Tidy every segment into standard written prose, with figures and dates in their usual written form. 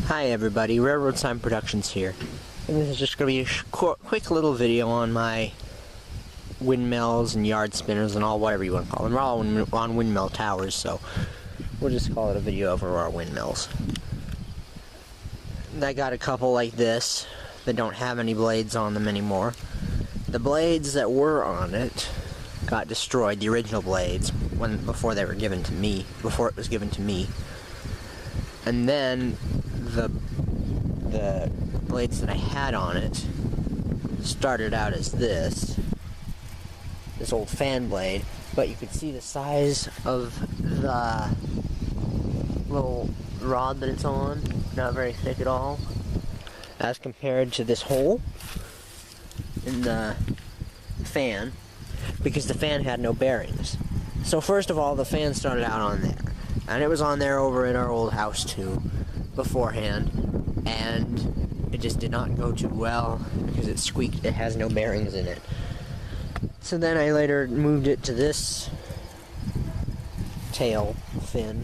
Hi everybody, Railroad Sign Productions here, and this is just going to be a quick little video on my windmills and yard spinners and all whatever you want to call them. We're all on windmill towers, so we'll just call it a video of our windmills. I got a couple like this that don't have any blades on them anymore. The blades that were on it got destroyed, the original blades, before they were given to me, before it was given to me. And then the blades that I had on it started out as this old fan blade, but you could see the size of the little rod that it's on, not very thick at all, as compared to this hole in the fan, because the fan had no bearings. So first of all, the fan started out on there, and it was on there over in our old house too, beforehand, and it just did not go too well because it squeaked. It has no bearings in it. So then I later moved it to this tail fin,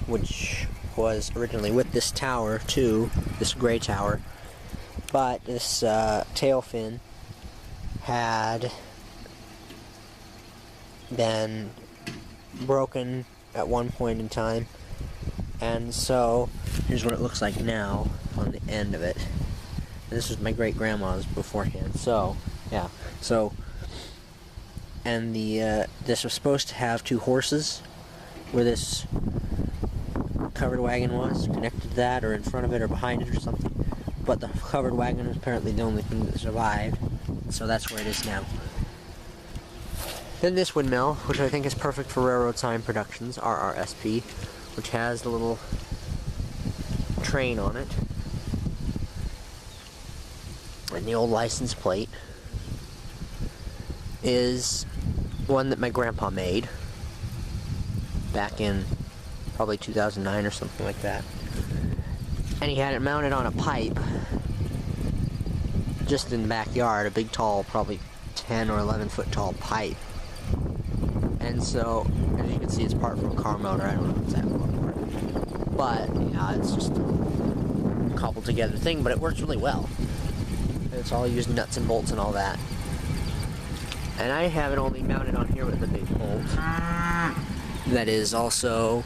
which was originally with this tower too, this gray tower, but this tail fin had been broken at one point in time, and so here's what it looks like now on the end of it. This was my great-grandma's beforehand, so yeah, so, and this was supposed to have two horses where this covered wagon was connected to that, or in front of it, or behind it, or something, but the covered wagon was apparently the only thing that survived, so that's where it is now. Then this windmill, which I think is perfect for Railroad Sign Productions, RRSP, which has the little train on it, and the old license plate, is one that my grandpa made back in probably 2009 or something like that. And he had it mounted on a pipe just in the backyard, a big tall, probably 10 or 11 foot tall pipe. And so, as you can see, it's part from a car motor. I don't know exactly what part. But, yeah, it's just a cobbled together thing, but it works really well. It's all using nuts and bolts and all that. And I have it only mounted on here with a big bolt. That is also,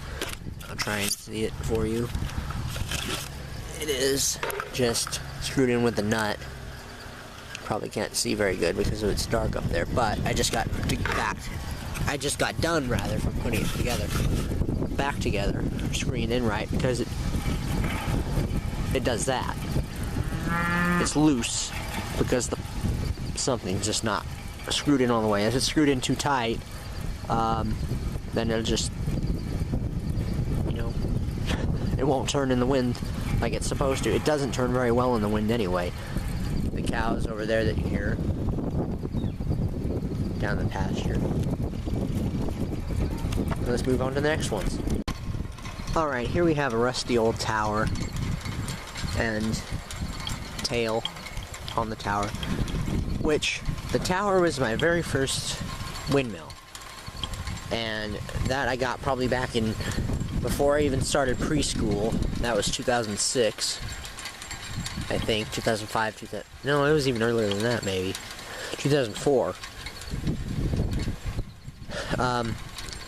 I'll try and see it for you. It is just screwed in with a nut. Probably can't see very good because it's dark up there, but I just got done rather from putting it together, back together, screwing in right, because it does that. It's loose because something's just not screwed in all the way. If it's screwed in too tight, then it'll just, it won't turn in the wind like it's supposed to. It doesn't turn very well in the wind anyway. The cows over there that you hear down the pasture. Let's move on to the next ones. Alright, here we have a rusty old tower and tail on the tower, which the tower was my very first windmill, and that I got probably back in, before I even started preschool. That was 2006, I think, 2005, no, it was even earlier than that, maybe 2004.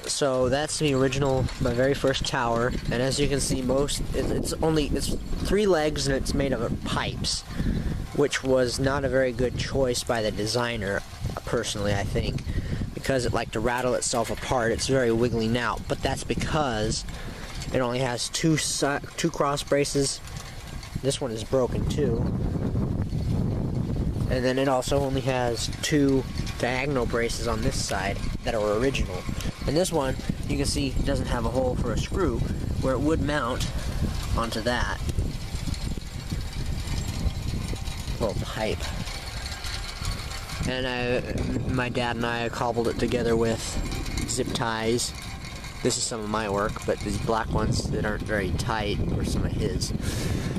So that's the original, my very first tower, and as you can see, it's 3 legs and it's made of pipes, which was not a very good choice by the designer, personally, I think, because it liked to rattle itself apart. It's very wiggly now, but that's because it only has two cross braces. This one is broken too, and then it also only has 2 diagonal braces on this side that are original. And this one, you can see, doesn't have a hole for a screw, where it would mount onto that little pipe. And my dad and I cobbled it together with zip ties. This is some of my work, but these black ones that aren't very tight were some of his.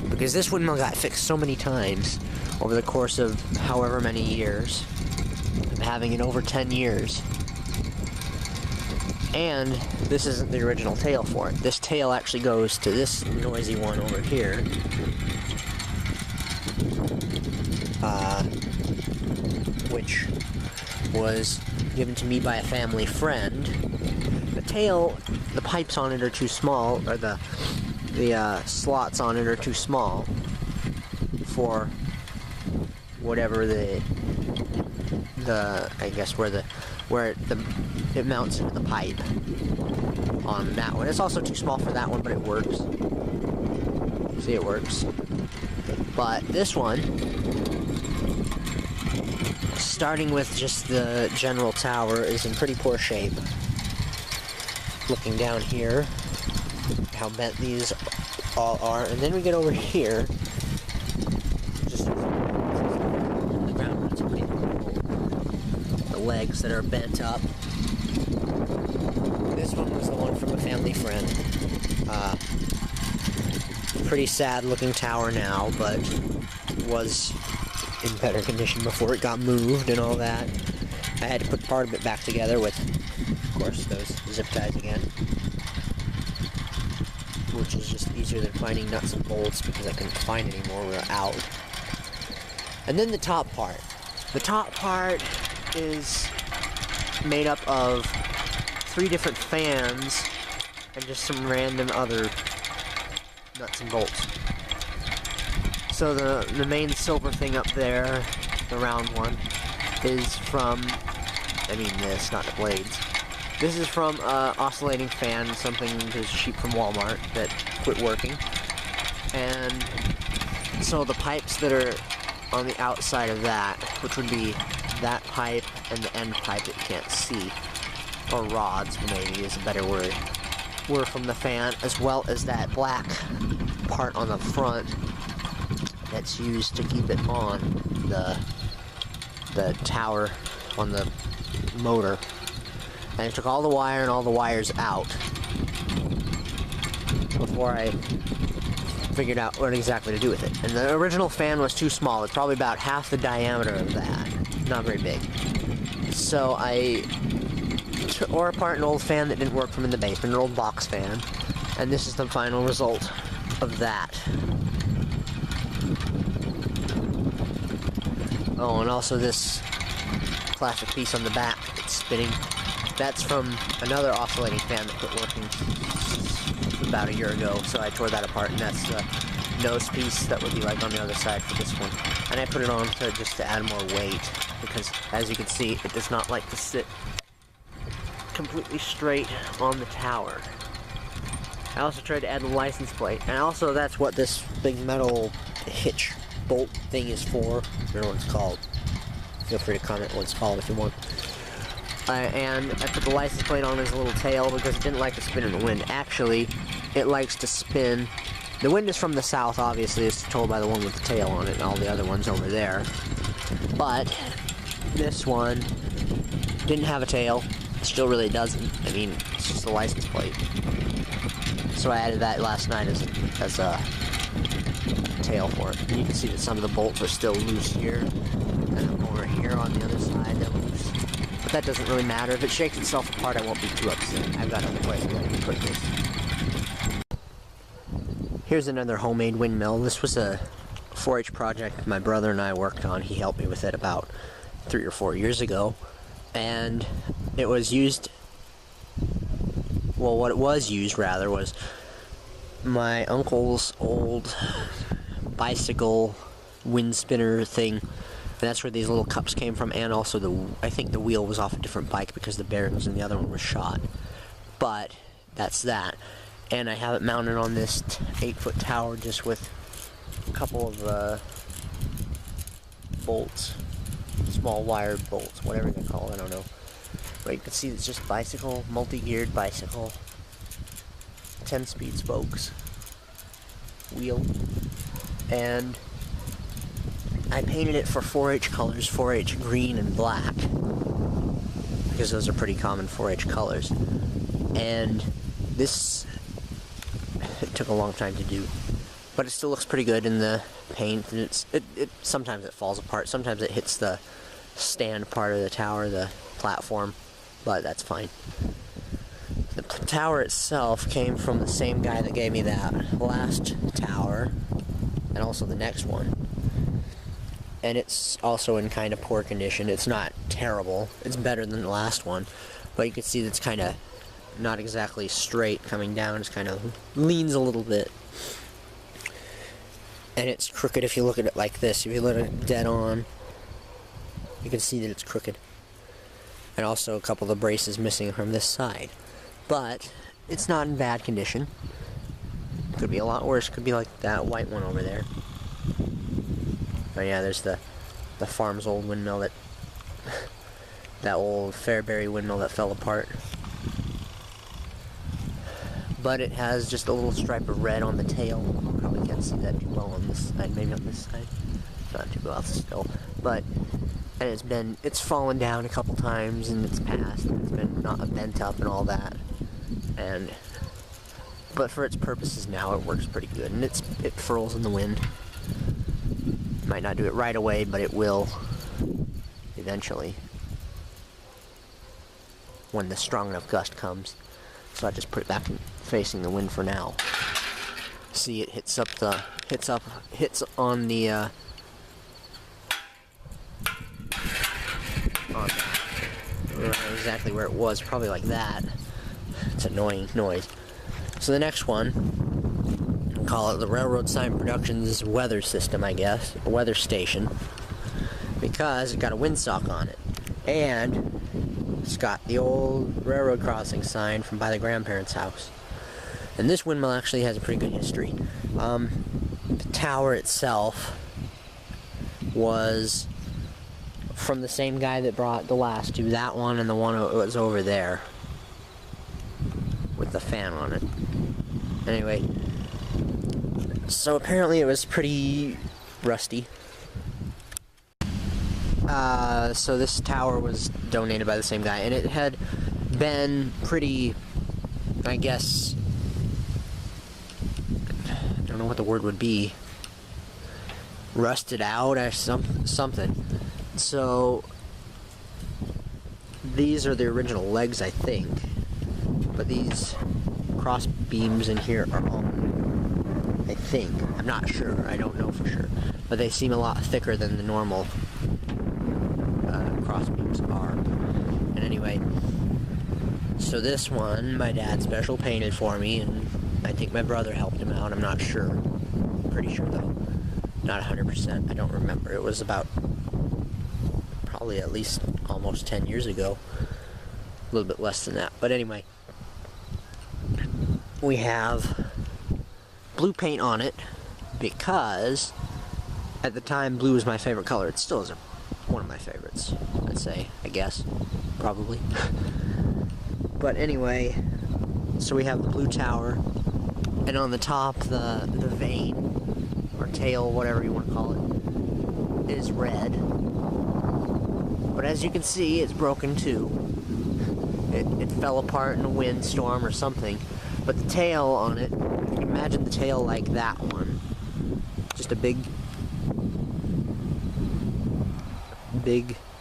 Because this windmill got fixed so many times over the course of however many years, having it over 10 years. And this isn't the original tail for it. This tail actually goes to this noisy one over here. Which was given to me by a family friend. The tail, the pipes on it are too small, or the slots on it are too small for whatever the I guess where it mounts into the pipe on that one. It's also too small for that one, but it works. See, it works. But this one, starting with just the general tower, is in pretty poor shape. Looking down here, how bent these all are, and then we get over here. Just the ground, it's pretty cool. The legs that are bent up. This one was the one from a family friend. Pretty sad looking tower now, but was in better condition before it got moved and all that. I had to put part of it back together with, of course, those zip ties again, which is just easier than finding nuts and bolts because I couldn't find any more. We were out. And then the top part. The top part is made up of 3 different fans and just some random other nuts and bolts. So the main silver thing up there, the round one, is from, I mean this, not the blades. This is from oscillating fan, something that's cheap from Walmart that quit working. And so the pipes that are on the outside of that, which would be that pipe and the end pipe that you can't see, or rods maybe is a better word, were from the fan, as well as that black part on the front that's used to keep it on the tower, on the motor. And I took all the wire and all the wires out before I figured out what exactly to do with it. And the original fan was too small. It's probably about half the diameter of that. Not very big. So I tore apart an old fan that didn't work from in the basement, an old box fan. And this is the final result of that. Oh, and also this plastic piece on the back that's spinning. That's from another oscillating fan that quit working about a year ago, so I tore that apart, and that's the nose piece that would be like on the other side for this one. And I put it on just to add more weight, because as you can see, it does not like to sit completely straight on the tower. I also tried to add the license plate, and also that's what this big metal hitch bolt thing is for. I don't know what it's called. Feel free to comment what it's called if you want. And I put the license plate on as a little tail because it didn't like to spin in the wind. Actually, it likes to spin. The wind is from the south, obviously, as told by the one with the tail on it and all the other ones over there. But this one didn't have a tail. It still really doesn't. I mean, it's just a license plate. So I added that last night as a tail for it. And you can see that some of the bolts are still loose here. And over here on the other side, they're loose. But that doesn't really matter. If it shakes itself apart, I won't be too upset. I've got other places where I can put this. Here's another homemade windmill. This was a 4-H project my brother and I worked on. He helped me with it about 3 or 4 years ago. And it was used, well, what it was used, rather, was my uncle's old bicycle wind spinner thing. And that's where these little cups came from, and also I think the wheel was off a different bike because the bearings in the other one were shot. But that's that. And I have it mounted on this 8-foot tower just with a couple of bolts, small wired bolts, whatever they're called, I don't know. But you can see it's just bicycle, multi-geared bicycle, 10-speed spokes, wheel, and I painted it for 4-H colors, 4-H green and black, because those are pretty common 4-H colors. And this, it took a long time to do, but it still looks pretty good in the paint. And sometimes it falls apart, sometimes it hits the stand part of the tower, the platform, but that's fine. The tower itself came from the same guy that gave me that last tower, and also the next one. And it's also in kind of poor condition. It's not terrible. It's better than the last one, but you can see that it's kind of not exactly straight coming down. It's kind of leans a little bit. And it's crooked if you look at it like this. If you look at it dead on, you can see that it's crooked. And also a couple of the braces missing from this side. But it's not in bad condition. Could be a lot worse. Could be like that white one over there. Oh yeah, there's the farm's old windmill that old Fairbury windmill that fell apart. But it has just a little stripe of red on the tail. Probably can't see that too well on this side. Maybe on this side. Not too well still. But and it's fallen down a couple times and it's passed. And it's been not bent up and all that. But for its purposes now, it works pretty good, and it furls in the wind. Might not do it right away, but it will eventually when the strong enough gust comes. So I just put it back in facing the wind for now. See, it hits on the on that. I don't know exactly where it was, probably like that. It's annoying noise. So the next one, we'll call it the Railroad Sign Productions weather system, I guess, a weather station, because it got a windsock on it, and it's got the old railroad crossing sign from by the grandparents' house. And this windmill actually has a pretty good history. The tower itself was from the same guy that brought the last two, that one and the one that was over there with the fan on it. Anyway, so apparently it was pretty rusty. So this tower was donated by the same guy, and it had been pretty, I guess, I don't know what the word would be, rusted out or something. So these are the original legs, I think, but these cross beams in here are on, I think. I'm not sure. I don't know for sure, but they seem a lot thicker than the normal cross beams are. And anyway, so this one my dad special painted for me, and I think my brother helped him out. I'm not sure. Pretty sure though. Not 100%. I don't remember. It was about probably at least almost 10 years ago. A little bit less than that. But anyway, we have blue paint on it because at the time blue was my favorite color. It still is one of my favorites, I'd say, I guess, probably. But anyway, so we have the blue tower, and on the top the vane or tail, whatever you want to call it, is red. But as you can see, it's broken too. It fell apart in a windstorm or something. But the tail on it, you can imagine the tail like that one. Just a big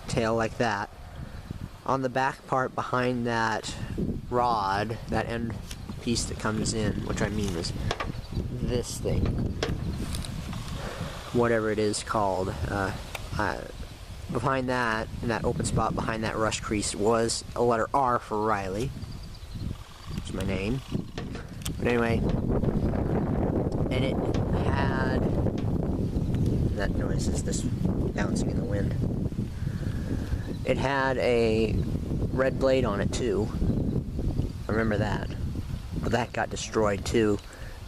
tail like that. On the back part behind that rod, that end piece that comes in, which I mean is this thing. Whatever it is called. Behind that, in that open spot behind that rush crease, was a letter R for Riley. Which is my name. But anyway, and it had, that noise is this bouncing in the wind. It had a red blade on it too. I remember that. But that got destroyed too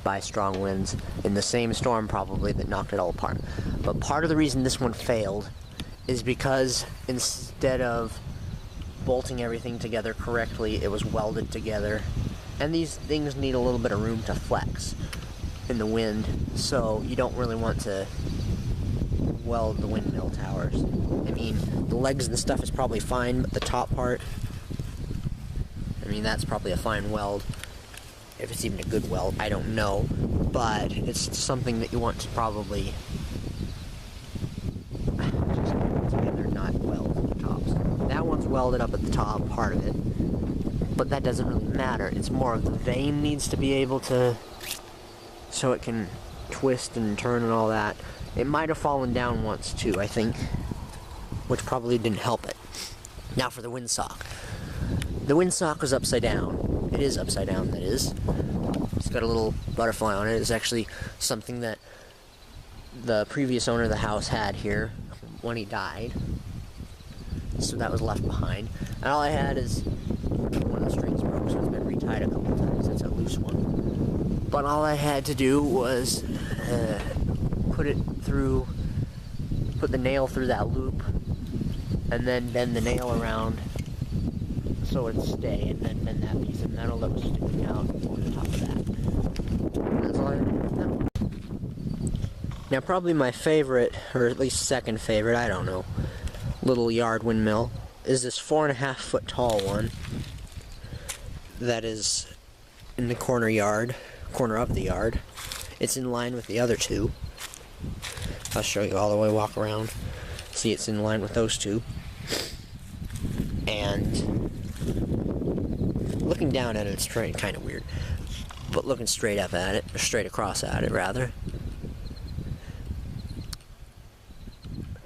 by strong winds in the same storm probably that knocked it all apart. But part of the reason this one failed is because instead of bolting everything together correctly, it was welded together. And these things need a little bit of room to flex in the wind, so you don't really want to weld the windmill towers. I mean, the legs and stuff is probably fine, but the top part, I mean, that's probably a fine weld. If it's even a good weld, I don't know. But it's something that you want to probably just put together, not weld the tops. That one's welded up at the top, part of it. but that doesn't really matter. It's more of the vane needs to be able to, so it can twist and turn and all that. It might have fallen down once too, I think, which probably didn't help it. Now for the windsock. The windsock was upside down. It is upside down, that is. It's got a little butterfly on it. It's actually something that the previous owner of the house had here when he died. So that was left behind. And all I had is one of the strings broke, so it's been retied a couple times. It's a loose one. But all I had to do was put the nail through that loop, and then bend the nail around so it'd stay, and then bend that piece of metal that was sticking out over the top of that. And that's all I did now. Now probably my favorite, or at least second favorite, I don't know, little yard windmill is this 4.5 foot tall one that is in the corner of the yard. It's in line with the other two. I'll show you all the way, walk around. See, it's in line with those two. And looking down at it, it's kind of weird. But looking straight up at it, or straight across at it, rather.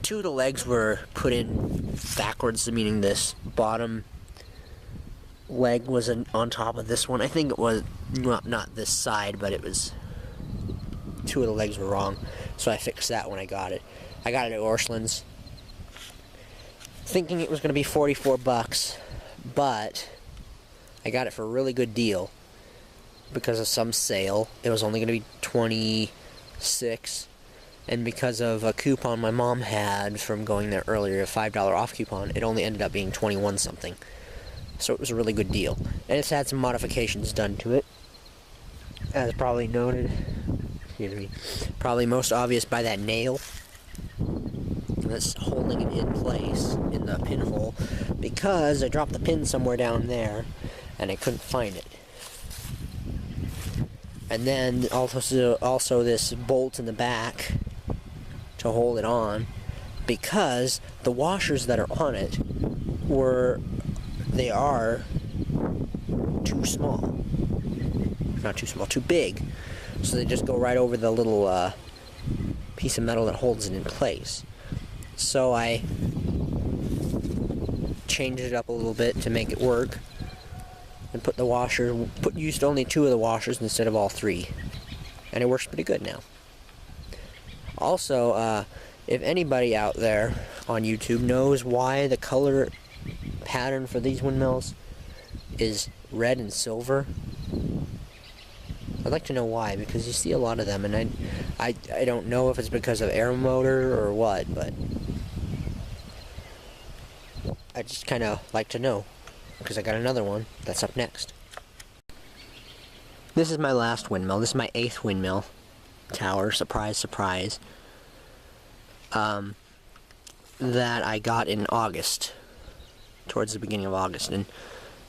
Two of the legs were put in backwards, meaning this bottom leg was on top of this one. I think it was not this side, but it was, two of the legs were wrong, so I fixed that when I got it. I got it at Orscheln's, thinking it was going to be 44 bucks, but I got it for a really good deal because of some sale. It was only going to be 26, and because of a coupon my mom had from going there earlier, a $5 off coupon, it only ended up being 21 something. So it was a really good deal. And it's had some modifications done to it, as probably noted. Excuse me. Probably most obvious by that nail that's holding it in place in the pinhole, because I dropped the pin somewhere down there and I couldn't find it. And then also this bolt in the back to hold it on, because the washers that are on it are too small. Not too small, too big. So they just go right over the little piece of metal that holds it in place. So I changed it up a little bit to make it work, and put the washer, used only 2 of the washers instead of all 3, and it works pretty good now. Also, if anybody out there on YouTube knows why the color pattern for these windmills is red and silver, I'd like to know why, because you see a lot of them, and I don't know if it's because of air motor or what, but I just kind of like to know, because I got another one that's up next. This is my last windmill. This is my 8th windmill tower, surprise, surprise, that I got in August, towards the beginning of August, and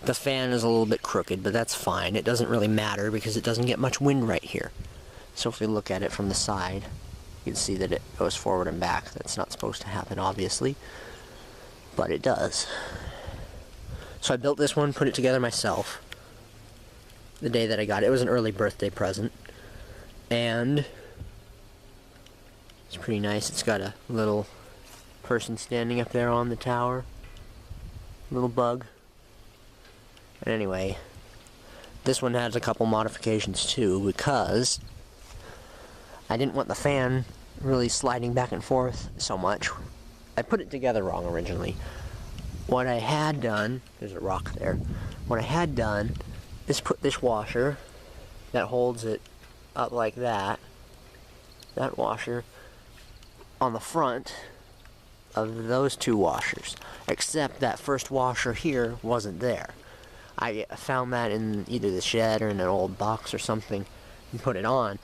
the fan is a little bit crooked, but that's fine. It doesn't really matter because it doesn't get much wind right here. So if we look at it from the side, you can see that it goes forward and back. That's not supposed to happen, obviously, but it does. So I built this one, put it together myself the day that I got it. It was an early birthday present, and it's pretty nice. It's got a little person standing up there on the tower, little bug. But anyway, this one has a couple modifications too, because I didn't want the fan really sliding back and forth so much. I put it together wrong originally. What I had done, there's a rock there, what I had done is put this washer that holds it up like that washer, on the front of those 2 washers, except that first washer here wasn't there. I found that in either the shed or in an old box or something and put it on,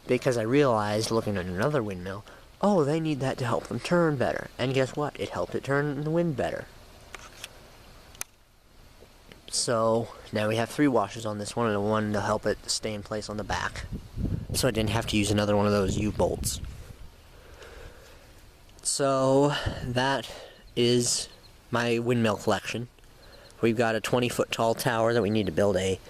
because I realized, looking at another windmill, oh, they need that to help them turn better. And guess what? It helped it turn the wind better. So now we have 3 washers on this one, and one to help it stay in place on the back, so I didn't have to use another one of those U-bolts. So that is my windmill collection. We've got a 20-foot tall tower that we need to build a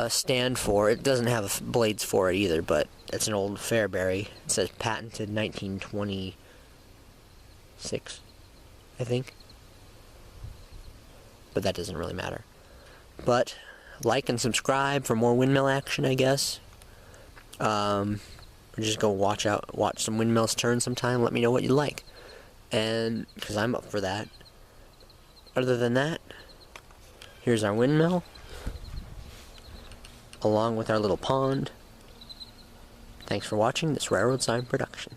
stand for. It doesn't have blades for it either, but it's an old Fairbury. It says patented 1926, I think. But that doesn't really matter. But like and subscribe for more windmill action, I guess. Just go watch some windmills turn sometime. Let me know what you like, and because I'm up for that. Other than that, here's our windmill, along with our little pond. Thanks for watching this Railroad Sign production.